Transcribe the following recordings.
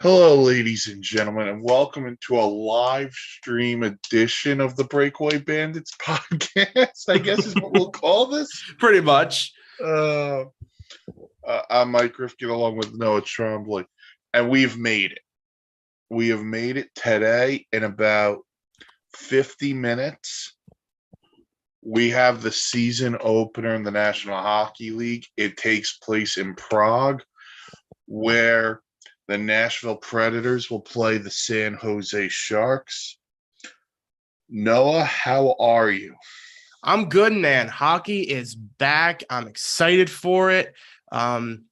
Hello, ladies and gentlemen, and welcome into a live stream edition of the Breakaway Bandits podcast, I guess is what we'll call this. Pretty much. I'm Mike Rifkin along with Noah Trombley, and we've made it. We have made it today in about 50 minutes. We have the season opener in the National Hockey League. It takes place in Prague, where the Nashville Predators will play the San Jose Sharks. Noah, how are you? I'm good, man. Hockey is back. I'm excited for it.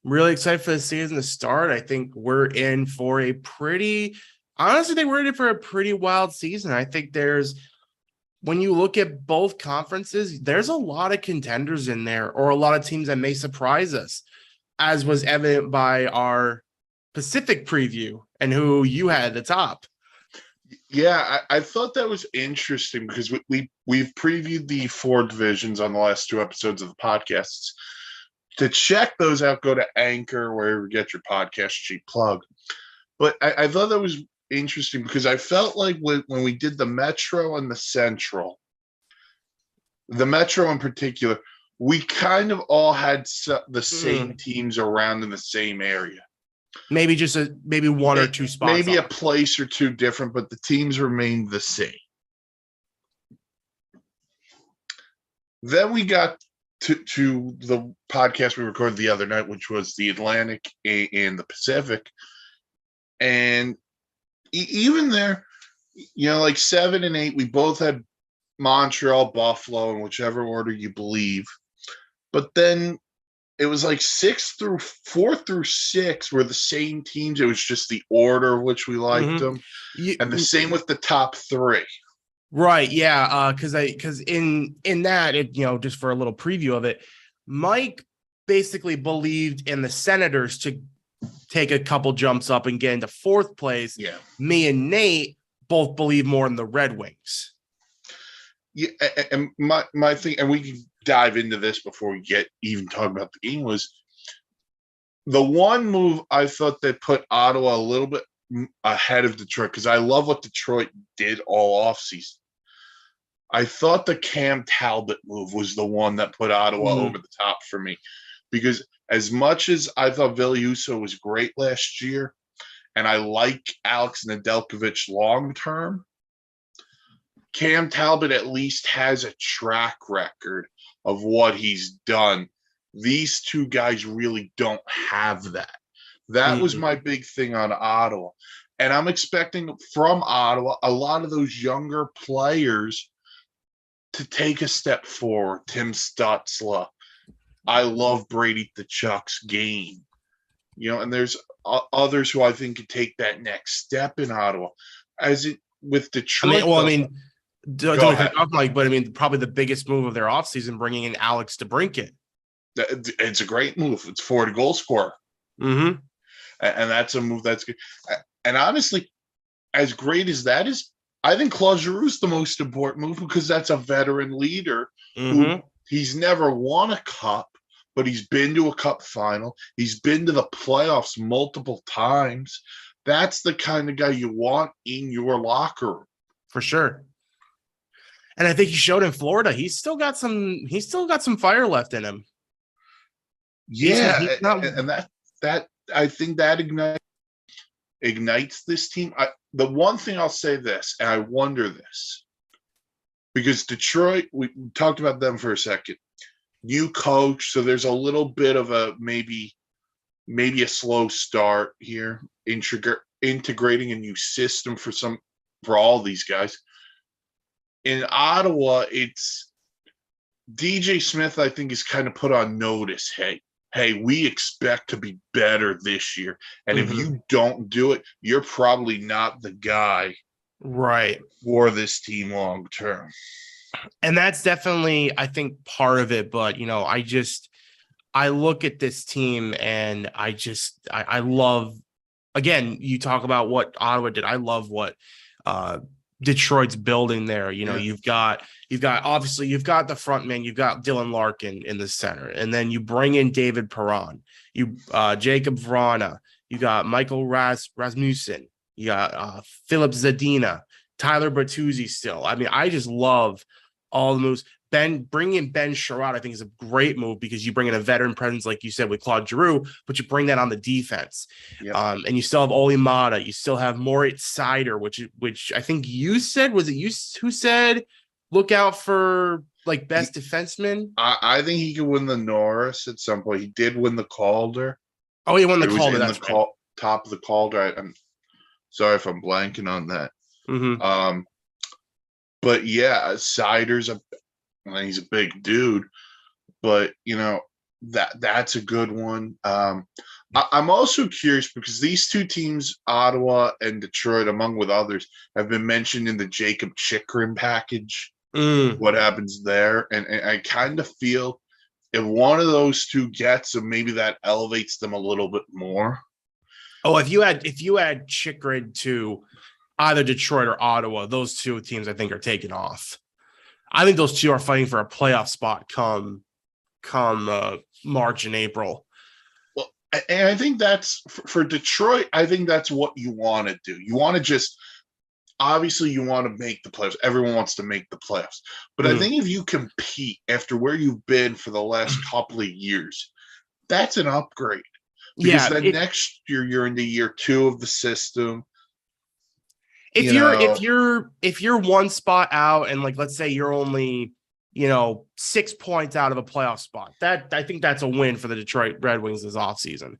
Really excited for the season to start. I think we're in for a pretty wild season. I think when you look at both conferences, there's a lot of contenders in there, or a lot of teams that may surprise us, as was evident by our Pacific preview and who you had at the top. Yeah, I thought that was interesting because we've previewed the four divisions on the last two episodes of the podcasts. To check those out, go to Anchor, wherever you get your podcast, cheap plug. But I thought that was interesting because I felt like when we did the Metro and the Central, the Metro in particular, we kind of all had the same teams around in the same area. Maybe just one or two spots. Maybe a place or two different, but the teams remained the same. Then we got to the podcast we recorded the other night, which was the Atlantic and the Pacific. And even there, like 7 and 8, we both had Montreal, Buffalo, in whichever order you believe. But then it was like 4 through 6 were the same teams. It was just the order of which we liked them. And the same with the top 3. Right. Yeah. Because in that, just for a little preview of it, Mike basically believed in the Senators to take a couple jumps up and get into 4th place. Yeah. Me and Nate both believe more in the Red Wings. Yeah. And my thing, and we can dive into this before we even talk about the game, was the one move I thought that put Ottawa a little bit ahead of Detroit, because I love what Detroit did all offseason. I thought the Cam Talbot move was the one that put Ottawa over the top for me, because as much as I thought Villiuso was great last year, and I like Alex Nedeljkovic long term, Cam Talbot at least has a track record of what he's done. These two guys really don't have that. That was my big thing on Ottawa. And I'm expecting from Ottawa a lot of those younger players to take a step forward. Tim Stutzla. I love Brady Tkachuk's game. And there's others who I think could take that next step in Ottawa. As it with Detroit. Probably the biggest move of their offseason, bringing in Alex DeBrincat. It's a great move. It's 40 goal scorer. And that's a move that's good. And honestly, as great as that is, I think Claude Giroux's the most important move, because that's a veteran leader who he's never won a cup, but he's been to a cup final. He's been to the playoffs multiple times. That's the kind of guy you want in your locker room. For sure. And I think he showed in Florida. He's still got some fire left in him. Yeah, and that I think that ignites this team. The one thing I'll say this, and I wonder this, because Detroit, we talked about them for a second. New coach, so there's a little bit of a maybe a slow start here, integrating a new system for all these guys. In Ottawa, it's DJ Smith, I think, is kind of put on notice. Hey, we expect to be better this year. And if you don't do it, you're probably not the guy for this team long term. And that's definitely, I think, part of it. But, I look at this team and I love, again, you talk about what Ottawa did. I love what Detroit's building there. You've got the front man, you've got Dylan Larkin in the center, and then you bring in David Perron, Jacob Vrana, You got Michael Rasmussen. You got Philip Zadina, Tyler Bertuzzi still. I mean, I just love all the moves. Bringing in Ben Sherrod, I think, is a great move because you bring in a veteran presence, like you said, with Claude Giroux, but you bring that on the defense. Yep. And you still have Oli Mata. You still have Moritz Seider, which I think you said, was it you who said, look out for like best defenseman? I think he could win the Norris at some point. He did win the Calder. Oh, he won the It was Calder. in That's the right. top of the Calder. I'm sorry if I'm blanking on that. Mm-hmm. But yeah, Sider's he's a big dude, but that's a good one. I'm also curious because these two teams, Ottawa and Detroit, among with others, have been mentioned in the Jacob Chikrin package. What happens there? And I kind of feel if one of those two gets them, maybe that elevates them a little bit more. Oh, if you add Chikrin to either Detroit or Ottawa, those two teams I think are taking off. I think those two are fighting for a playoff spot come March and April. Well, and I think that's for Detroit. I think that's what you want to do. You want to just obviously you want to make the playoffs. Everyone wants to make the playoffs, but I think if you compete after where you've been for the last couple of years, that's an upgrade. Because then next year you're in the year 2 of the system. If you're one spot out and like let's say you're only 6 points out of a playoff spot, that I think that's a win for the Detroit Red Wings this offseason.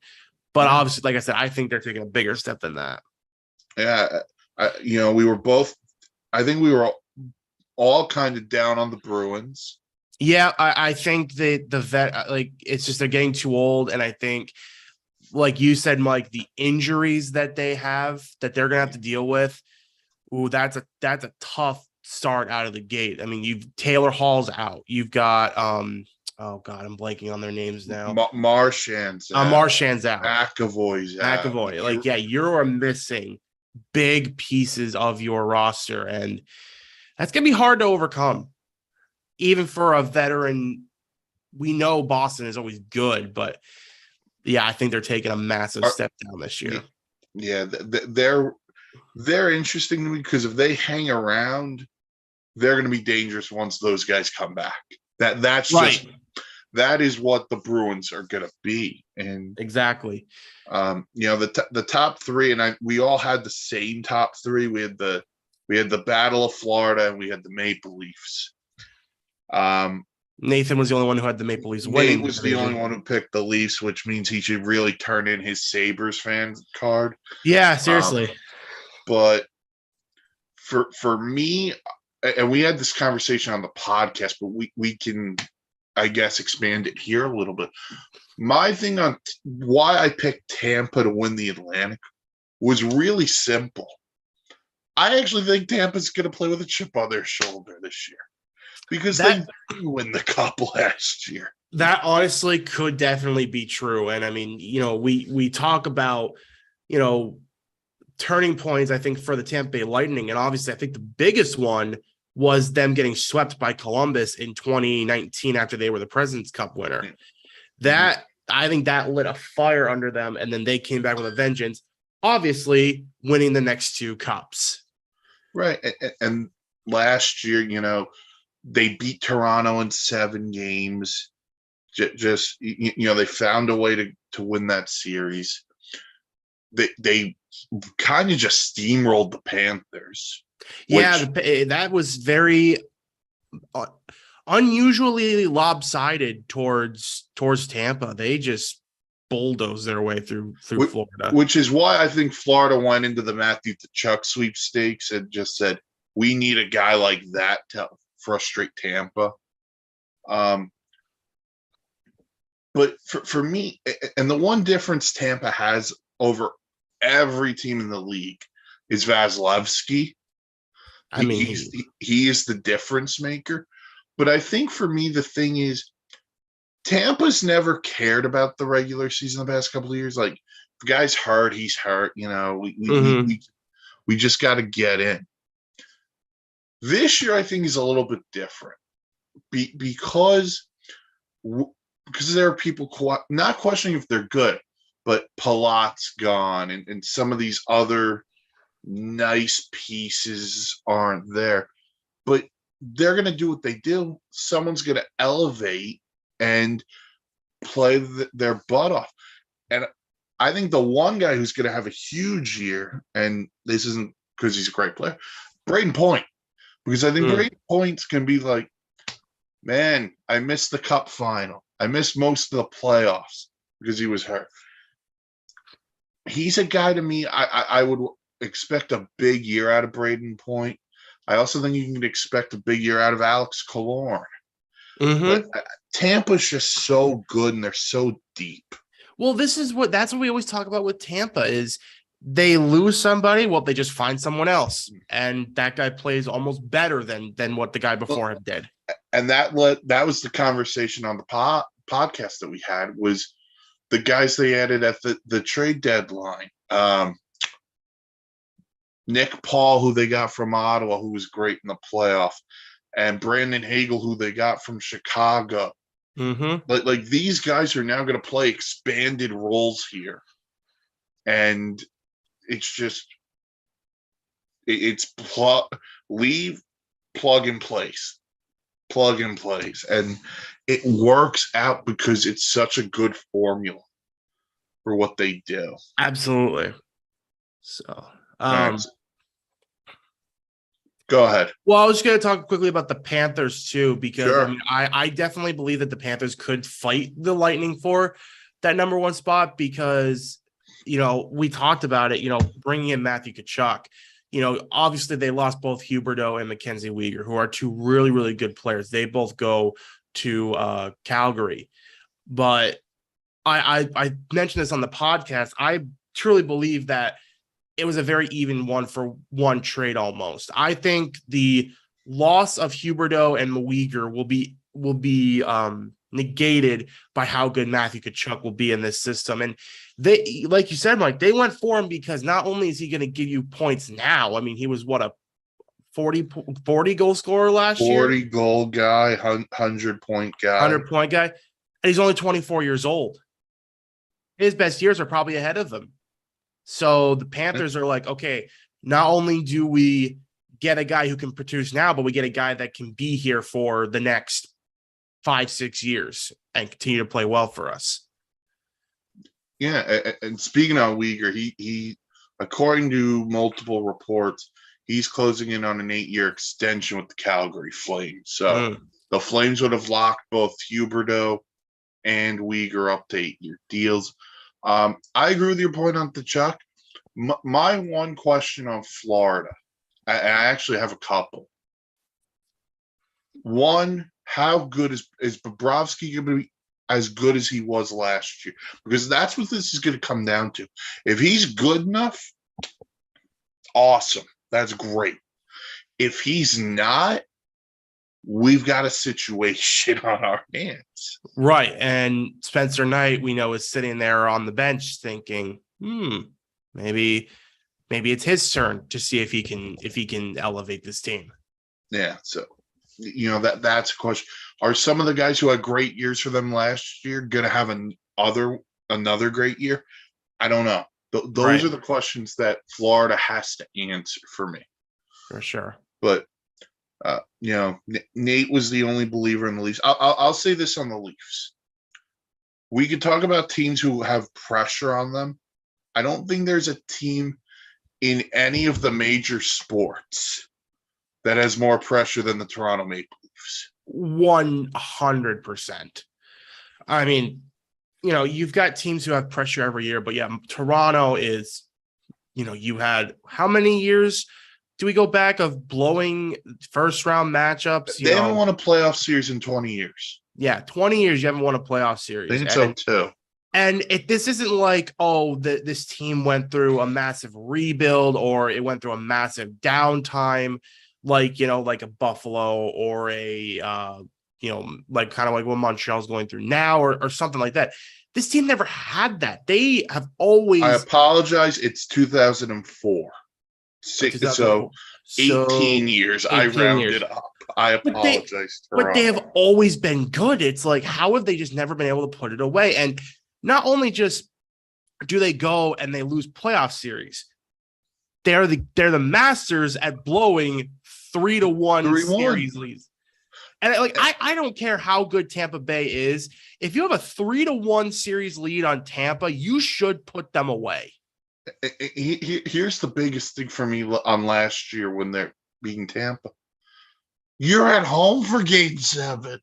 But obviously, like I said, I think they're taking a bigger step than that. Yeah, we were both. I think we were all kind of down on the Bruins. Yeah, I think the vet it's just they're getting too old, and I think, like you said, Mike, the injuries that they have that they're gonna have to deal with. Ooh, that's a tough start out of the gate. I mean, you've Taylor Hall's out. You've got oh God, I'm blanking on their names now. Marchand's out. Marchand's out. McAvoy's out. McAvoy. You're missing big pieces of your roster, and that's gonna be hard to overcome. Even for a veteran, we know Boston is always good, but yeah, I think they're taking a massive step down this year. Yeah, they're interesting to me because if they hang around, they're going to be dangerous once those guys come back. That's right. That is what the Bruins are going to be. And exactly. The top 3, and we all had the same top 3. We had the Battle of Florida, and we had the Maple Leafs. Nathan was the only one who had the Maple Leafs winning. Nate was the only one who picked the Leafs, which means he should really turn in his Sabres fan card. Yeah, seriously. But for me, and we had this conversation on the podcast, but we can, I guess, expand it here a little bit. My thing on why I picked Tampa to win the Atlantic was really simple. I actually think Tampa's going to play with a chip on their shoulder this year because they didn't win the cup last year. That honestly could definitely be true. And I mean, we talk about, turning points, I think, for the Tampa Bay Lightning. And obviously, I think the biggest one was them getting swept by Columbus in 2019 after they were the President's Cup winner. That I think that lit a fire under them, and then they came back with a vengeance, obviously winning the next 2 cups. Right. And last year, they beat Toronto in 7 games. Just they found a way to win that series. They kind of just steamrolled the Panthers. Yeah, that was very unusually lopsided towards Tampa. They just bulldozed their way through Florida. Which is why I think Florida went into the Matthew Tkachuk sweepstakes and just said, we need a guy like that to frustrate Tampa. But for me, and the one difference Tampa has over every team in the league is Vasilevsky. I mean, he is the difference maker. But I think for me, the thing is, Tampa's never cared about the regular season the past couple of years. Like, if the guy's hurt, he's hurt. We just got to get in. This year, I think, is a little bit different because there are people not questioning if they're good, but Palat's gone, and some of these other nice pieces aren't there. But they're going to do what they do. Someone's going to elevate and play their butt off. And I think the one guy who's going to have a huge year, and this isn't because he's a great player, Braden Point. Because I think Braden Point's going to be like, man, I missed the cup final. I missed most of the playoffs because he was hurt. He's a guy to me, I would expect a big year out of Braden Point. I also think you can expect a big year out of Alex Killorn. But Tampa's just so good and they're so deep. Well, that's what we always talk about with Tampa is they lose somebody, well, they just find someone else. And that guy plays almost better than what the guy before him did. And that was the conversation on the podcast that we had was the guys they added at the trade deadline. Nick Paul, who they got from Ottawa, who was great in the playoff, and Brandon Hagel, who they got from Chicago. Like these guys are now going to play expanded roles here, and it's just plug and place, and it works out because it's such a good formula for what they do. Absolutely. So, go ahead. Well, I was just going to talk quickly about the Panthers too, because sure. I mean, I definitely believe that the Panthers could fight the Lightning for that number one spot because, we talked about it, bringing in Matthew Tkachuk, obviously they lost both Huberdeau and Mackenzie Weegar, who are two really, really good players. They both go to Calgary, but I mentioned this on the podcast. I truly believe that it was a very even one for one trade almost. I think the loss of Huberdeau and Weegar will be negated by how good Matthew Tkachuk will be in this system. And they, like you said, Mike, they went for him because not only is he going to give you points now, I mean, he was a 40 goal scorer last year. 40 goal guy, 100-point guy. 100-point guy. And he's only 24 years old. His best years are probably ahead of him. So the Panthers are like, okay, not only do we get a guy who can produce now, but we get a guy that can be here for the next 5-6 years and continue to play well for us. Yeah, and speaking of Weegar, he according to multiple reports, he's closing in on an 8-year extension with the Calgary Flames. So the Flames would have locked both Huberdeau and Weegar up to 8-year deals. I agree with your point on Tkachuk. My one question on Florida, I actually have a couple. One, how good is Bobrovsky going to be as good as he was last year? Because that's what this is going to come down to. If he's good enough, awesome. That's great. If he's not, we've got a situation on our hands. Right. And Spencer Knight, we know, is sitting there on the bench thinking, maybe it's his turn to see if he can elevate this team. Yeah. So, that's a question. Are some of the guys who had great years for them last year going to have another great year? I don't know. Those are the questions that Florida has to answer for me. For sure. But Nate was the only believer in the Leafs. I'll say this on the Leafs. We could talk about teams who have pressure on them. I don't think there's a team in any of the major sports that has more pressure than the Toronto Maple Leafs. 100%. I mean, you've got teams who have pressure every year, but yeah, Toronto is, you had how many years do we go back of blowing first round matchups? They haven't won a playoff series in 20 years. Yeah, 20 years you haven't won a playoff series. I think so too. And this isn't like, this team went through a massive rebuild or it went through a massive downtime, like a Buffalo or a like kind of like what Montreal's going through now or something like that. This team never had that. They have always. I apologize. It's 2004. So 18 years. 18 I rounded up. I apologize. But they have always been good. It's like, how have they just never been able to put it away? And not only just do they go and they lose playoff series? They're the masters at blowing 3-1 3-1 series leads. And I don't care how good Tampa Bay is. If you have a 3-1 series lead on Tampa, you should put them away. Here's the biggest thing for me on last year when they're beating Tampa. You're at home for Game 7.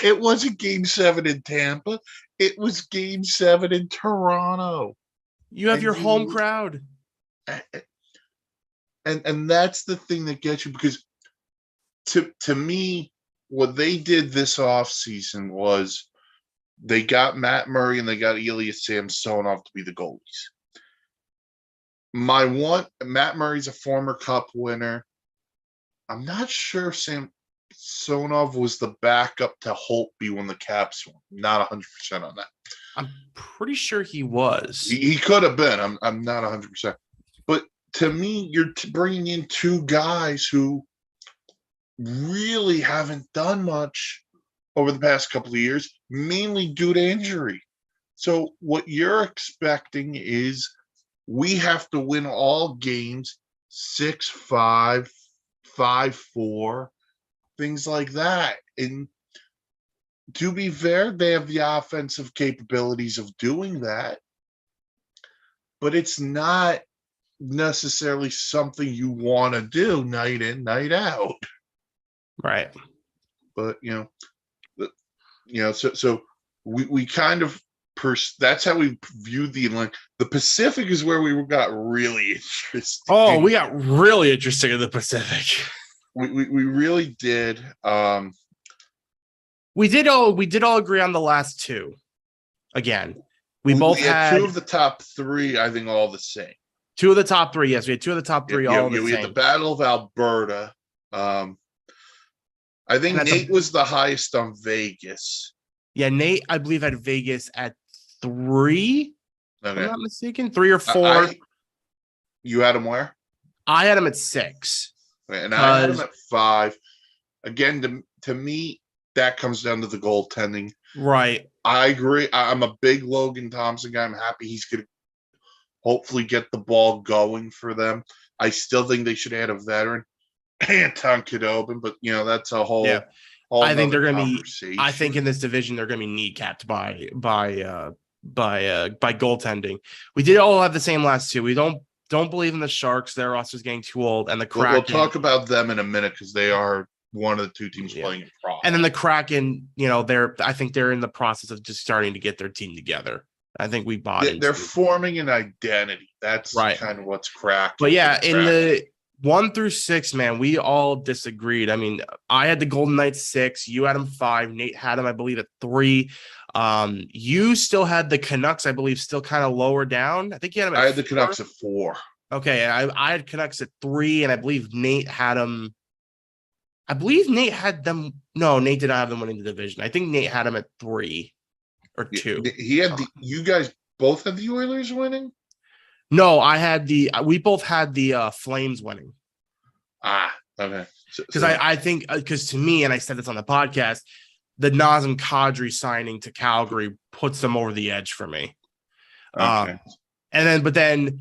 It wasn't Game 7 in Tampa. It was Game 7 in Toronto. You have your home crowd. And that's the thing that gets you, because to me, what they did this offseason was they got Matt Murray and they got Ilya Samsonov to be the goalies. Matt Murray's a former Cup winner. I'm not sure Samsonov was the backup to Holtby when the Caps won. Not 100% on that. I'm pretty sure he was. He could have been. I'm not 100%. But to me, you're bringing in two guys who really haven't done much over the past couple of years, mainly due to injury. So what you're expecting is we have to win all games 6-5, 5-4, things like that. And to be fair, they have the offensive capabilities of doing that, but it's not necessarily something you want to do night in, night out. Right. But so we kind of that's how we viewed the Atlantic. The Pacific is where we got really interesting. Oh, we got really interesting in the Pacific. We really did. We did all agree on the last two. Again, we both had two of the top three, I think, all the same. Two of the top three, yes. We had two of the top three, all the same. We had the Battle of Alberta. I think Nate was the highest on Vegas. Yeah, Nate, I believe, had Vegas at 3. Okay. If I'm not mistaken, 3 or 4. You had him where? I had him at 6. And I had him at 5. Again, to me, that comes down to the goaltending. Right. I agree. I'm a big Logan Thompson guy. I'm happy he's going to hopefully get the ball going for them. I still think they should add a veteran, Anton Khudobin, but that's a whole. Yeah. I think they're going to be. I think in this division they're going to be kneecapped by goaltending. We did all have the same last two. We don't believe in the Sharks. Their roster's getting too old, and the Kraken. We'll talk about them in a minute because they are one of the two teams playing in Prague. And then the Kraken, I think they're in the process of just starting to get their team together. I think we bought it. They're forming an identity. That's right. Kind of what's cracking. But yeah, in the 1 through 6, man, we all disagreed. I mean, I had the Golden Knights 6. You had them 5. Nate had them, I believe, at 3. You still had the Canucks, I believe, still kind of lower down. I think you had them at 4. I had the Canucks at 4. Okay, I had Canucks at 3, and I believe Nate had them. I believe Nate had them. No, Nate did not have them winning the division. I think Nate had them at 3 or 2. He had you guys both had the Oilers winning? No, we both had the Flames winning. Okay. Because I think, because to me, and I said this on the podcast, the Nazem Kadri signing to Calgary puts them over the edge for me. Okay. But then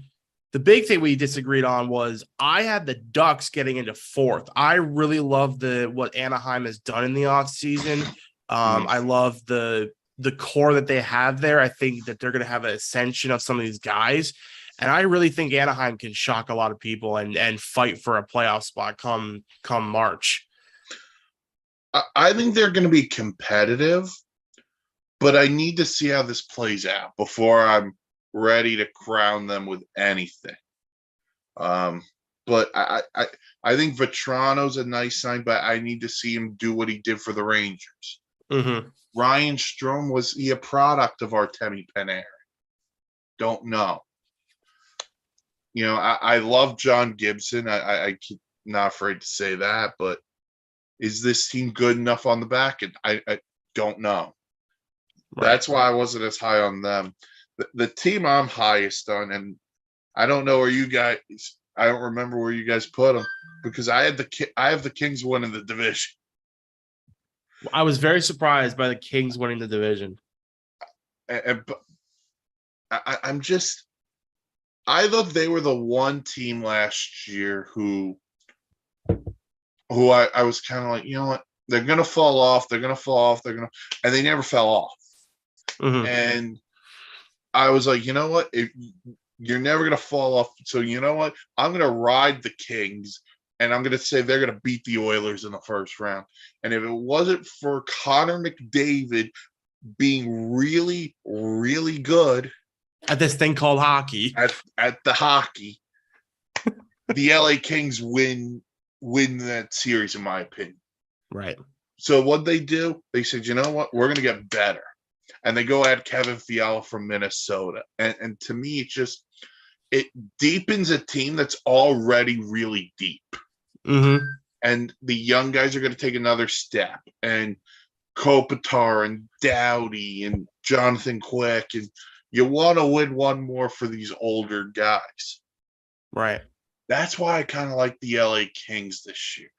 the big thing we disagreed on was I had the Ducks getting into 4th. I really love what Anaheim has done in the offseason. I love the core that they have there. I think that they're going to have an ascension of some of these guys. And I really think Anaheim can shock a lot of people and fight for a playoff spot come March. I think they're going to be competitive, but I need to see how this plays out before I'm ready to crown them with anything. But I think Vetrano's a nice sign, but I need to see him do what he did for the Rangers. Mm-hmm. Ryan Strome, was he a product of Artemi Panarin? Don't know. I love John Gibson. I'm not afraid to say that, but is this team good enough on the back end? I don't know. Right. That's why I wasn't as high on them. The team I'm highest on, and I don't know where you guys. I don't remember where you guys put them because I have the Kings winning the division. I was very surprised by the Kings winning the division. I'm just. I thought they were the one team last year who I was kind of like, you know what, they're gonna fall off, and they never fell off. Mm-hmm. And I was like, you know what, you're never gonna fall off. So you know what, I'm gonna ride the Kings, and I'm gonna say they're gonna beat the Oilers in the first round. And if it wasn't for Connor McDavid being really, really good At this thing called hockey. at the hockey, the LA Kings win that series, in my opinion. Right. So what they do, they said, you know what, we're going to get better. And they go add Kevin Fiala from Minnesota. And to me, it deepens a team that's already really deep. Mm-hmm. And the young guys are going to take another step. And Kopitar and Doughty and Jonathan Quick. And you want to win one more for these older guys. Right. That's why I kind of like the LA Kings this year.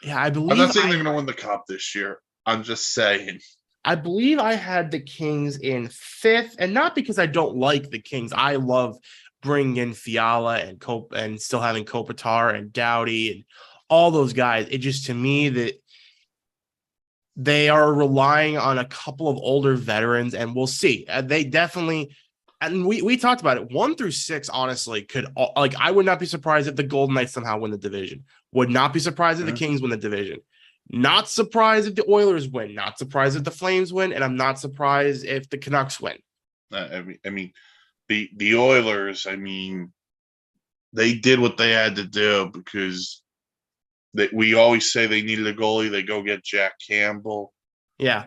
Yeah, I believe I'm not saying they're going to win the cup this year. I'm just saying. I believe I had the Kings in 5th, and not because I don't like the Kings. I love bringing in Fiala and still having Kopitar and Doughty and all those guys. It just, to me, that they are relying on a couple of older veterans, and we'll see. They definitely, and we talked about it. 1 through 6, honestly, could, like, I would not be surprised if the Golden Knights somehow win the division. Would not be surprised if the Kings win the division. Not surprised if the Oilers win. Not surprised if the Flames win, and I'm not surprised if the Canucks win. I mean, the Oilers. I mean, they did what they had to do because we always say they needed a goalie. They go get Jack Campbell. Yeah,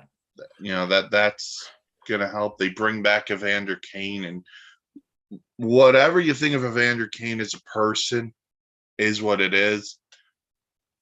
you know that's gonna help. They bring back Evander Kane, and whatever you think of Evander Kane as a person is what it is.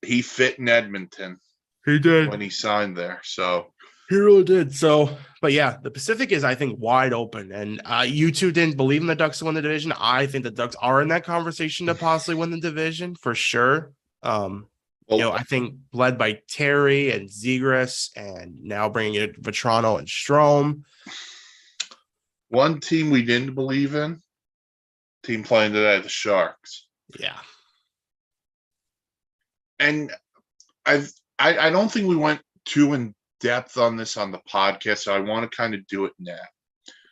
He fit in Edmonton. he did when he signed there. So he really did. So, but yeah, the Pacific is, I think, wide open. And you two didn't believe in the Ducks to win the division. I think the Ducks are in that conversation to possibly win the division for sure. I think led by Terry and Zegras, and now bringing in Vetrano and Strome. One team we didn't believe in, team playing today, the Sharks. Yeah. And I don't think we went too in depth on this on the podcast, so I want to kind of do it now.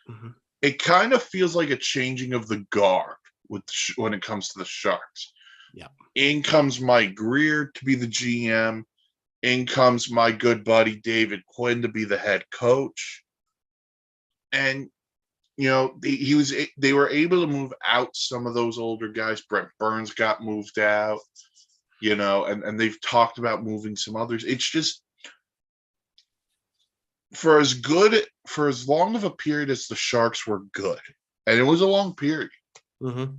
Mm-hmm. It kind of feels like a changing of the guard when it comes to the Sharks. Yeah. In comes Mike Greer to be the GM. In comes my good buddy David Quinn to be the head coach. And they were able to move out some of those older guys. Brent Burns got moved out. And they've talked about moving some others. It's just for as long of a period as the Sharks were good, and it was a long period. Mm-hmm.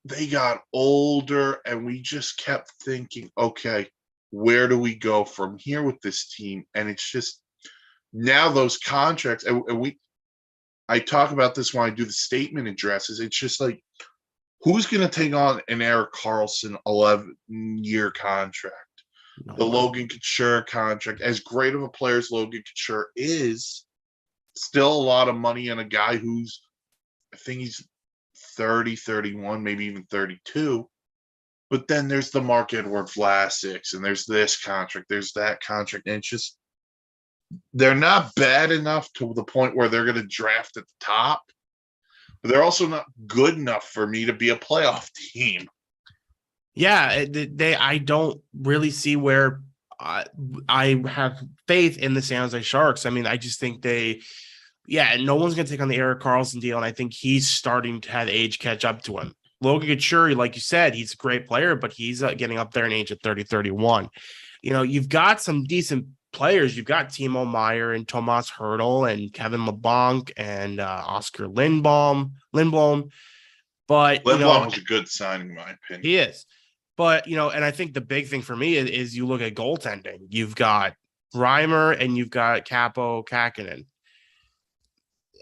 They got older, and we just kept thinking, okay, where do we go from here with this team? And it's just now those contracts, and I talk about this when I do the statement addresses. It's just like, who's going to take on an Erik Karlsson 11-year contract? The Logan Couture contract, as great of a player as Logan Couture is, still a lot of money on a guy who's, I think he's 30, 31, maybe even 32. But then there's the Marc-Edouard Vlasics, and there's this contract, there's that contract. And it's just, they're not bad enough to the point where they're going to draft at the top. But they're also not good enough for me to be a playoff team. Yeah, I don't really see where I have faith in the San Jose Sharks. I mean, I just think no one's going to take on the Erik Karlsson deal, and I think he's starting to have age catch up to him. Logan Couture, like you said, he's a great player, but he's getting up there in age at 30, 31. You've got some decent players. You've got Timo Meier and Tomas Hertl and Kevin LeBlanc and Oscar Lindblom. But Lindblom was a good signing, in my opinion. He is. But, and I think the big thing for me is you look at goaltending. You've got Reimer and you've got Capo Kakinen.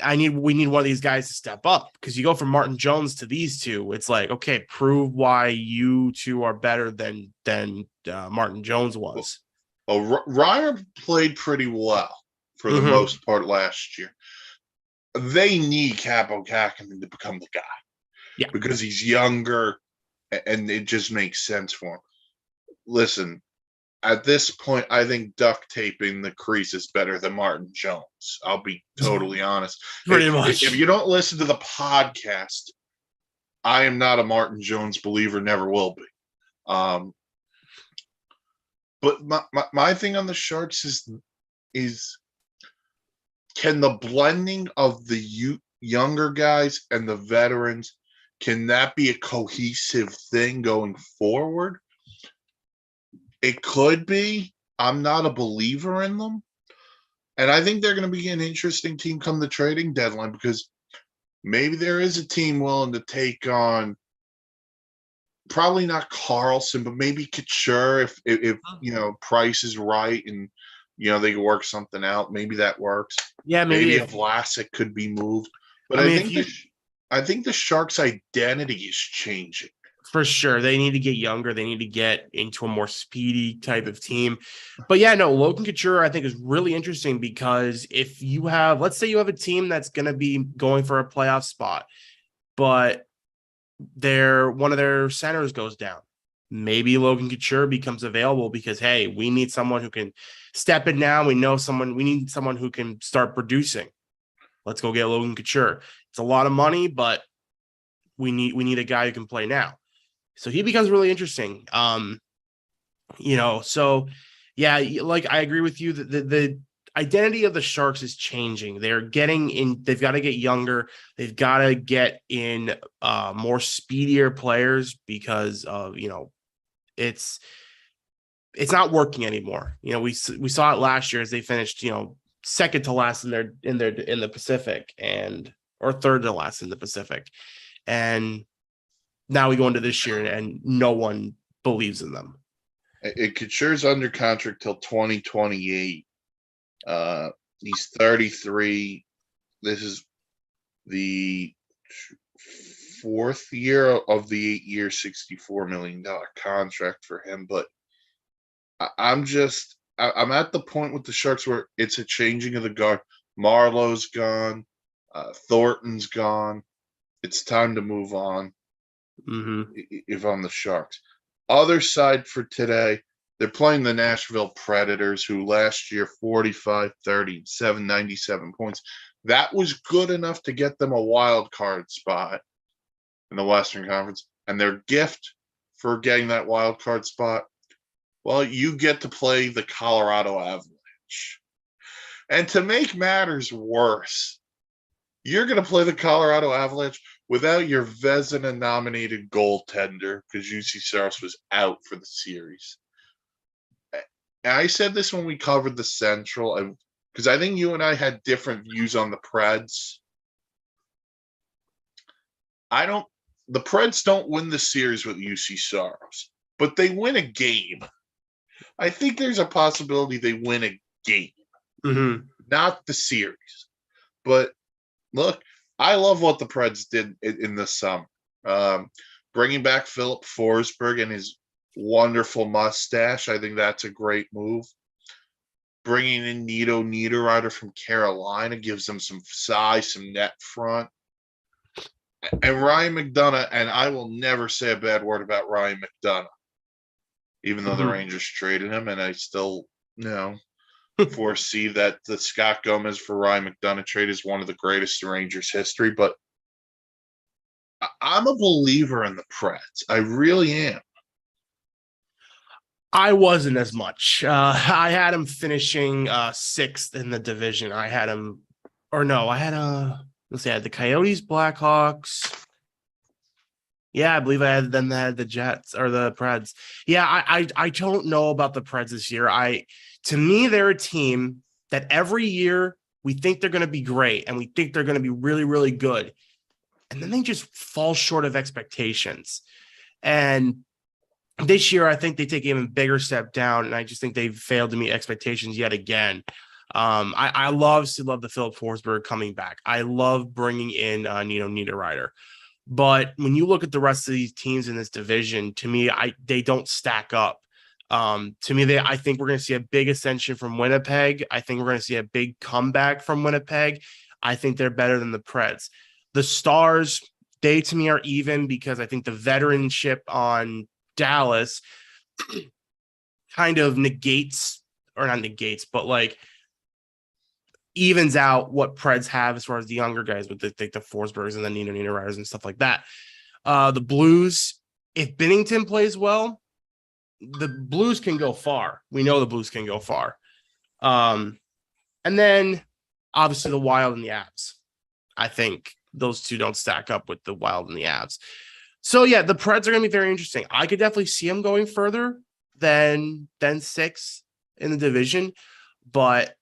We need one of these guys to step up, because you go from Martin Jones to these two. It's like, okay, prove why you two are better than Martin Jones was. Reimer played pretty well for the most part last year. they need Capo Kakinen to become the guy. Yeah. Because he's younger and it just makes sense for him. Listen, at this point, I think duct taping the crease is better than Martin Jones. I'll be totally honest. Pretty much. If you don't listen to the podcast, I am not a Martin Jones believer, never will be. But my thing on the Sharks is can the blending of the younger guys and the veterans, can that be a cohesive thing going forward? It could be. I'm not a believer in them. And I think they're going to be an interesting team come the trading deadline, because maybe there is a team willing to take on, probably not Carlson, but maybe Couture if price is right and they can work something out. Maybe that works. Yeah, maybe a Vlasic could be moved. But I think the Sharks' identity is changing. For sure. They need to get younger. They need to get into a more speedy type of team. But yeah, no, Logan Couture, I think, is really interesting, because if you have, let's say you have a team that's going to be going for a playoff spot, but one of their centers goes down. Maybe Logan Couture becomes available because, hey, we need someone who can step in now. We need someone who can start producing. Let's go get Logan Couture. It's a lot of money, but we need a guy who can play now. So he becomes really interesting. So yeah, like I agree with you that the identity of the Sharks is changing. They've got to get younger. They've got to get in more speedier players, because of, it's not working anymore. We saw it last year as they finished, second to last in the Pacific, or third to last in the Pacific. And now we go into this year and no one believes in them. Couture's under contract till 2028. He's 33. This is the fourth year of the 8-year, $64 million contract for him. But I'm at the point with the Sharks where it's a changing of the guard. Marlowe's gone. Thornton's gone. It's time to move on. If I'm the Sharks. Other side for today, they're playing the Nashville Predators, who last year 45, 30, 797 points. That was good enough to get them a wild card spot in the Western Conference. And their gift for getting that wild card spot, well, you get to play the Colorado Avalanche. And to make matters worse, you're going to play the Colorado Avalanche without your Vezina-nominated goaltender, because UC Saros was out for the series. And I said this when we covered the Central, because I think you and I had different views on the Preds. The Preds don't win the series with UC Saros, but they win a game. I think there's a possibility they win a game, not the series. But look, I love what the Preds did in the summer. Bringing back Philip Forsberg and his wonderful mustache, I think that's a great move. Bringing in Nito Niederreiter from Carolina gives them some size, some net front. And Ryan McDonough, and I will never say a bad word about Ryan McDonough, even though the Rangers traded him, and I still, foresee that the Scott Gomez for Ryan McDonough trade is one of the greatest in Rangers history. But I'm a believer in the Preds. I really am. I wasn't as much. I had him finishing sixth in the division. I had him, I had the Coyotes, Blackhawks. Yeah, I believe I had the Jets or the Preds. Yeah, I don't know about the Preds this year. To me, they're a team that every year we think they're going to be great and we think they're going to be really, really good. And then they just fall short of expectations. And this year, I think they take an even bigger step down. And I just think they've failed to meet expectations yet again. I love the Philip Forsberg coming back. I love bringing in Nito Niederreiter. But when you look at the rest of these teams in this division, to me, they don't stack up. To me, I think we're going to see a big ascension from Winnipeg. I think we're going to see a big comeback from Winnipeg. I think they're better than the Preds. The Stars, they to me are even because I think the veteranship on Dallas kind of negates, or not negates, but like evens out what Preds have as far as the younger guys with the Forsbergs and the Nina Riders and stuff like that. The Blues, if Binnington plays well, the Blues can go far. We know the Blues can go far. And then obviously the Wild and the Avs. I think those two don't stack up with the Wild and the Avs. So yeah, the Preds are going to be very interesting. I could definitely see them going further than 6 in the division, but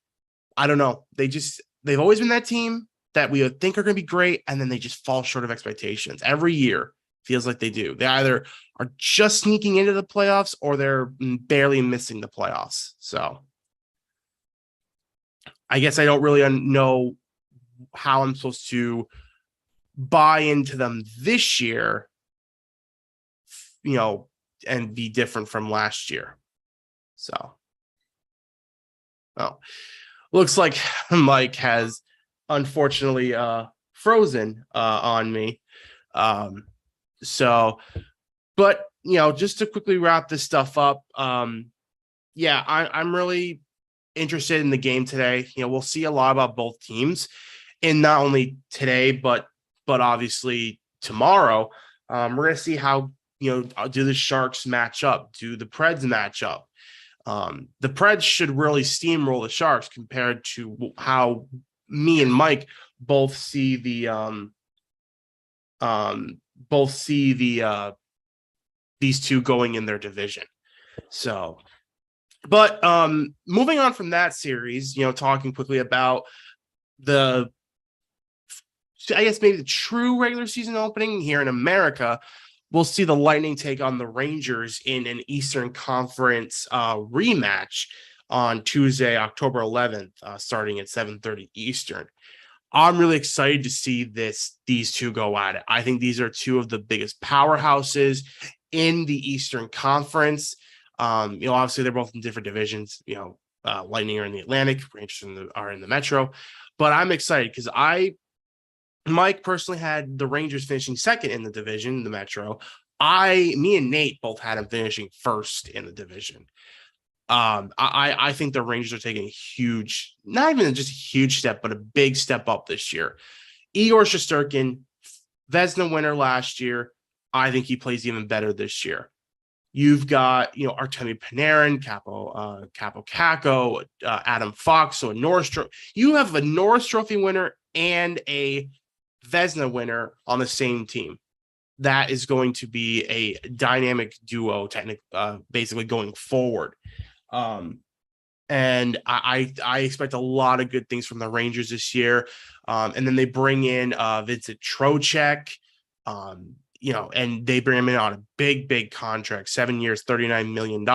I don't know. They've always been that team that we would think are going to be great, and then they just fall short of expectations. Every year feels like they do. They either are just sneaking into the playoffs or they're barely missing the playoffs. So I guess I don't really know how I'm supposed to buy into them this year, and be different from last year. So, looks like Mike has unfortunately frozen on me. But just to quickly wrap this stuff up, I'm really interested in the game today. We'll see a lot about both teams, and not only today, but obviously tomorrow. We're gonna see how do the Sharks match up? Do the Preds match up? The Preds should really steamroll the Sharks compared to how me and Mike both see these two going in their division. So, but moving on from that series, talking quickly about maybe the true regular season opening here in America. We'll see the Lightning take on the Rangers in an Eastern Conference rematch on Tuesday, October 11th, starting at 7:30 Eastern. I'm really excited to see these two go at it. I think these are two of the biggest powerhouses in the Eastern Conference. Obviously they're both in different divisions. Lightning are in the Atlantic, Rangers are in the Metro. But I'm excited because Mike personally had the Rangers finishing second in the division, the Metro. Me and Nate both had them finishing first in the division. I think the Rangers are taking a huge, not even just a huge step, but a big step up this year. Igor Shesterkin, Vezina winner last year. I think he plays even better this year. You've got, Artemi Panarin, Capo Caco, Adam Fox, so a Norris Trophy. You have a Norris Trophy winner and a Vezina winner on the same team. That is going to be a dynamic duo, basically going forward. And I expect a lot of good things from the Rangers this year. And then they bring in Vincent Trocheck, and they bring him in on a big contract, 7 years, $39 million.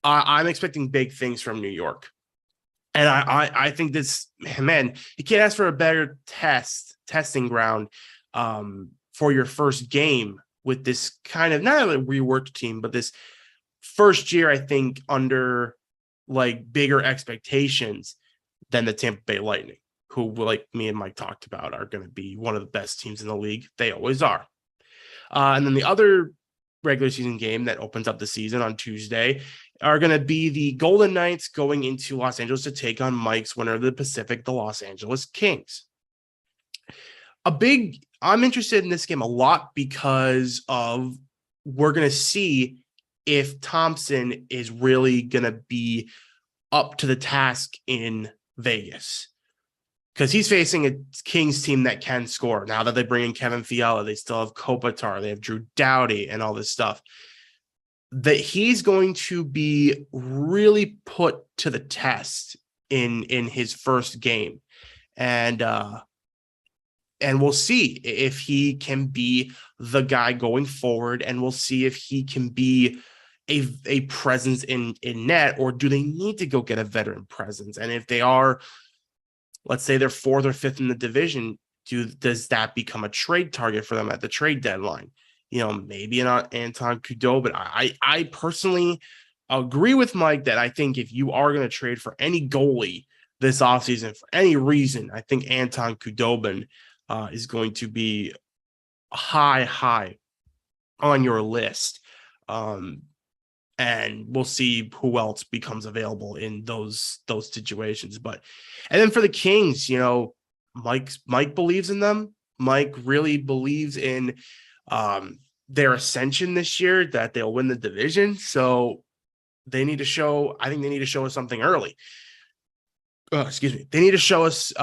I'm expecting big things from New York. And I think this, man, you can't ask for a better testing ground for your first game with this kind of, not a reworked team, but this first year, I think, under like bigger expectations than the Tampa Bay Lightning, who, like me and Mike talked about, are going to be one of the best teams in the league. They always are. And then the other regular season game that opens up the season on Tuesday are going to be the Golden Knights going into Los Angeles to take on Mike's winner of the Pacific, the Los Angeles Kings. I'm interested in this game a lot because we're going to see if Thompson is really going to be up to the task in Vegas. Because he's facing a Kings team that can score. Now that they bring in Kevin Fiala, they still have Kopitar, they have Drew Doughty and all this stuff. That he's going to be really put to the test in his first game. And we'll see if he can be the guy going forward, and we'll see if he can be a presence in net, or do they need to go get a veteran presence? And if they are, let's say they're 4th or 5th in the division, does that become a trade target for them at the trade deadline? Maybe not Anton Kudo, but I personally agree with Mike that I think if you are going to trade for any goalie this offseason for any reason, I think Anton Khudobin is going to be high on your list. And we'll see who else becomes available in those situations. But and then for the Kings, Mike believes in them. Mike really believes in their ascension this year, that they'll win the division. So they need to show, I think they need to show us something early. Excuse me. They need to show us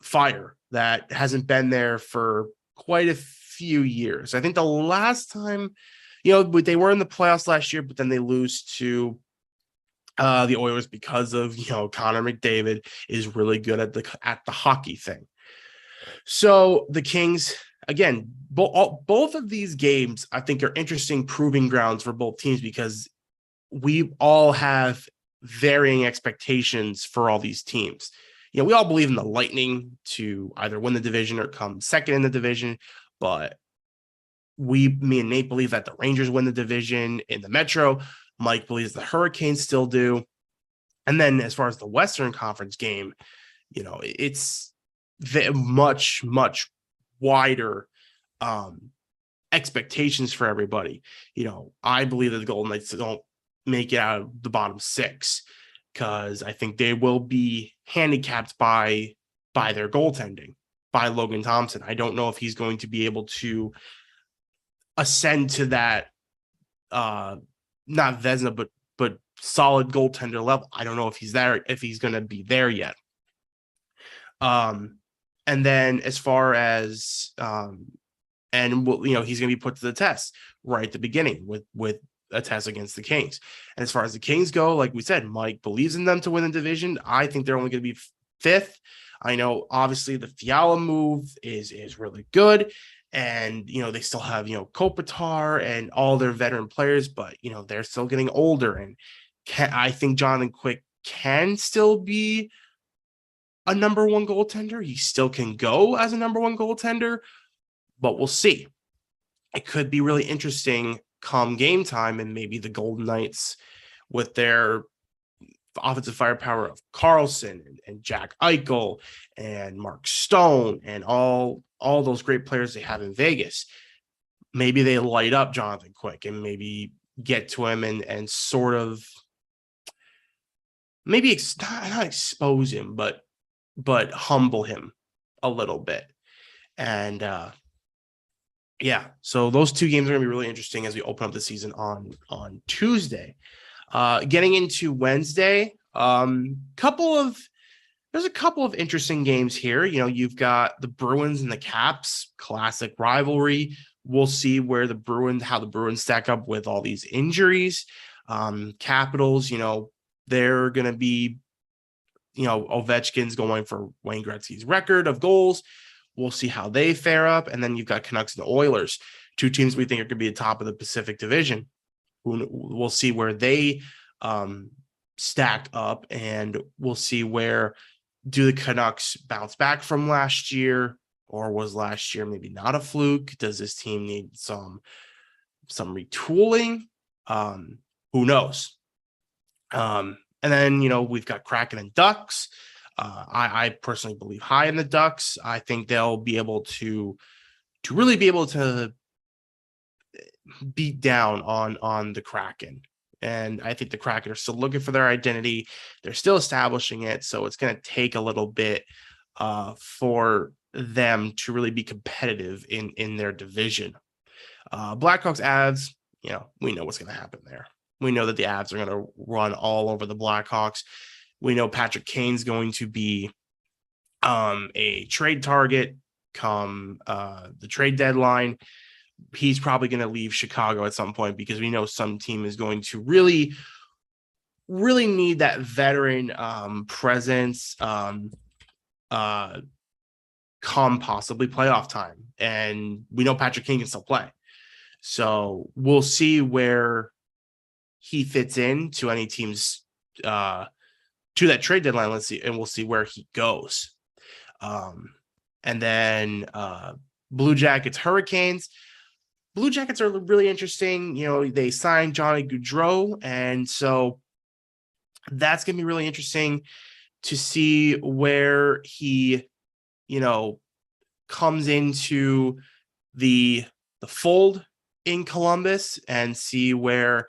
fire that hasn't been there for quite a few years. I think the last time, they were in the playoffs last year, but then they lose to the Oilers because of, Connor McDavid is really good at the hockey thing. So the Kings, again, both of these games, I think, are interesting proving grounds for both teams, because we all have varying expectations for all these teams. We all believe in the Lightning to either win the division or come second in the division, but me and Nate believe that the Rangers win the division in the Metro. Mike believes the Hurricanes still do. And then as far as the Western Conference game, it's much, much wider expectations for everybody. I believe that the Golden Knights don't make it out of the bottom six, because I think they will be handicapped by their goaltending, by Logan Thompson. I don't know if he's going to be able to ascend to that, not Vezina, but solid goaltender level. I don't know if he's going to be there yet. And then as far as, he's going to be put to the test right at the beginning with a test against the Kings. And as far as the Kings go, like we said, Mike believes in them to win the division. I think they're only going to be fifth. I know, obviously, the Fiala move is really good. And, they still have, Kopitar and all their veteran players, but, they're still getting older. And I think Jonathan Quick can still be a number one goaltender. He still can go as a number one goaltender, but we'll see. It could be really interesting come game time, and maybe the Golden Knights, with their offensive firepower of Carlson and Jack Eichel and Mark Stone and all those great players they have in Vegas, maybe they light up Jonathan Quick and maybe get to him and sort of maybe not expose him, but humble him a little bit. And so those two games are going to be really interesting as we open up the season on Tuesday. Getting into Wednesday, there's a couple of interesting games here. You've got the Bruins and the Caps, classic rivalry. We'll see how the Bruins stack up with all these injuries. Capitals, they're going to be, Ovechkin's going for Wayne Gretzky's record of goals. We'll see how they fare up. And then you've got Canucks and Oilers, two teams we think are going to be the top of the Pacific Division. We'll see where they stack up, and we'll see where do the Canucks bounce back from last year, or was last year maybe not a fluke? Does this team need some retooling? Who knows? And then, we've got Kraken and Ducks. I personally believe high in the Ducks. I think they'll be able to really be able to beat down on the Kraken. And I think the Kraken are still looking for their identity. They're still establishing it. So it's going to take a little bit for them to really be competitive in their division. Blackhawks, Avs, we know what's going to happen there. We know that the Avs are going to run all over the Blackhawks. We know Patrick Kane's going to be a trade target come the trade deadline. He's probably going to leave Chicago at some point, because we know some team is going to really, really need that veteran presence come possibly playoff time. And we know Patrick Kane can still play. So we'll see where he fits into any team's to that trade deadline. Let's see, and we'll see where he goes. And then Blue Jackets, Hurricanes. Blue Jackets are really interesting. They signed Johnny Gaudreau, and so that's going to be really interesting to see where he, you know, comes into the fold in Columbus and see where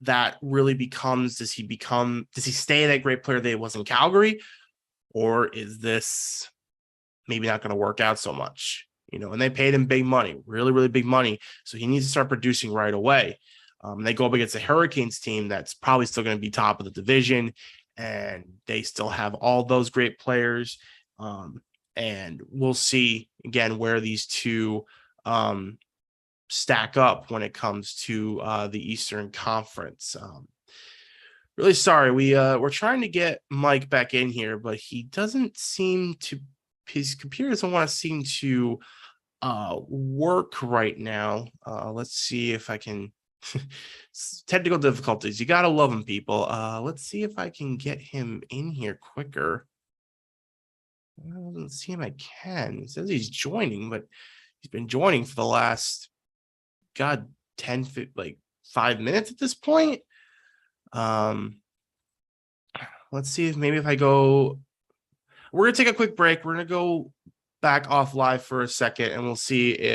that really becomes. Does he stay that great player that he was in Calgary, or is this maybe not going to work out so much? And they paid him big money, really, really big money. So he needs to start producing right away. They go up against the Hurricanes team that's probably still going to be top of the division, and they still have all those great players. And we'll see again where these two stack up when it comes to the Eastern Conference. Really sorry. We're trying to get Mike back in here, but he doesn't seem to. His computer doesn't want to seem to work right now. Let's see if I can. Technical difficulties. You gotta love them, people. Let's see if I can get him in here quicker. I don't see him. I can. It says he's joining, but he's been joining for the last 10 like 5 minutes at this point. Let's see if I go. We're gonna take a quick break. We're gonna go back off live for a second, and we'll see if